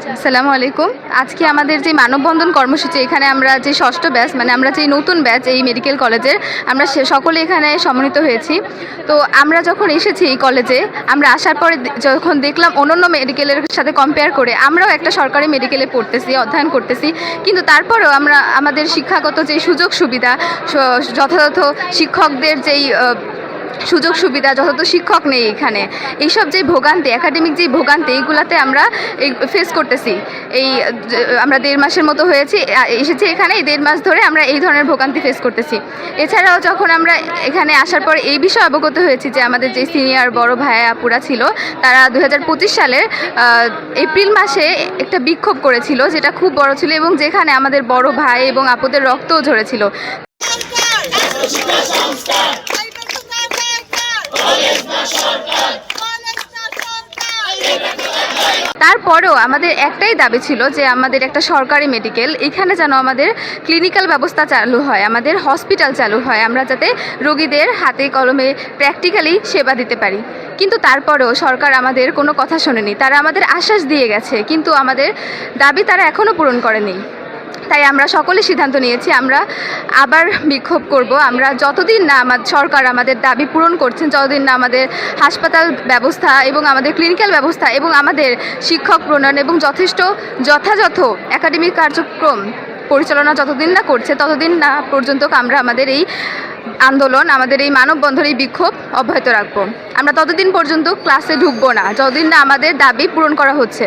আসসালামু আলাইকুম। আজকে আমাদের যে মানববন্ধন কর্মসূচি, এখানে আমরা যে ষষ্ঠ ব্যাচ, মানে আমরা যে নতুন ব্যাচ এই মেডিকেল কলেজের, আমরা সকলে এখানে সম্মিলিত হয়েছি। তো আমরা যখন এসেছি এই কলেজে, আমরা আসার পরে যখন দেখলাম অন্যান্য মেডিকেলের সাথে কম্পেয়ার করে আমরাও একটা সরকারি মেডিকেলে পড়তেছি, অধ্যয়ন করতেছি, কিন্তু তারপরেও আমরা আমাদের শিক্ষাগত যে সুযোগ সুবিধা, যথাযথ শিক্ষকদের যেই সুযোগ সুবিধা, যথাযথ শিক্ষক নেই এখানে, এইসব যে ভোগান্তি, একাডেমিক যে ভোগান্তি, এইগুলাতে আমরা ফেস করতেছি। আমরা 1.5 মাসের মতো এসেছি এখানে, এই 1.5 মাস ধরে আমরা এই ধরনের ভোগান্তি ফেস করতেছি। এছাড়াও যখন আমরা এখানে আসার পর এই বিষয়ে অবগত হয়েছি যে আমাদের যে সিনিয়র বড় ভাই আপুরা ছিল, তারা 2025 সালের এপ্রিল মাসে একটা বিক্ষোভ করেছিল, যেটা খুব বড় ছিল এবং যেখানে আমাদের বড় ভাই এবং আপুদের রক্তও ঝরেছিল। তারপরেও আমাদের একটাই দাবি ছিল যে আমাদের একটা সরকারি মেডিকেল, এখানে যেন আমাদের ক্লিনিক্যাল ব্যবস্থা চালু হয়, আমাদের হসপিটাল চালু হয়, আমরা যাতে রোগীদের হাতে কলমে প্র্যাকটিক্যালি সেবা দিতে পারি। কিন্তু তারপরেও সরকার আমাদের কোনো কথা শোনেনি। তারা আমাদের আশ্বাস দিয়ে গেছে, কিন্তু আমাদের দাবি তারা এখনও পূরণ করেনি। তাই আমরা সকলে সিদ্ধান্ত নিয়েছি আমরা আবার বিক্ষোভ করব। আমরা যতদিন না সরকার আমাদের দাবি পূরণ করছেন, যতদিন না আমাদের হাসপাতাল ব্যবস্থা এবং আমাদের ক্লিনিক্যাল ব্যবস্থা এবং আমাদের শিক্ষক প্রণয়ন এবং যথাযথ একাডেমিক কার্যক্রম পরিচালনা যতদিন না করছে, ততদিন না পর্যন্ত আমরা আমাদের এই আন্দোলন, আমাদের এই মানববন্ধন, এই বিক্ষোভ অব্যাহত রাখবো। আমরা ততদিন পর্যন্ত ক্লাসে ঢুকবো না, যতদিন না আমাদের দাবি পূরণ করা হচ্ছে।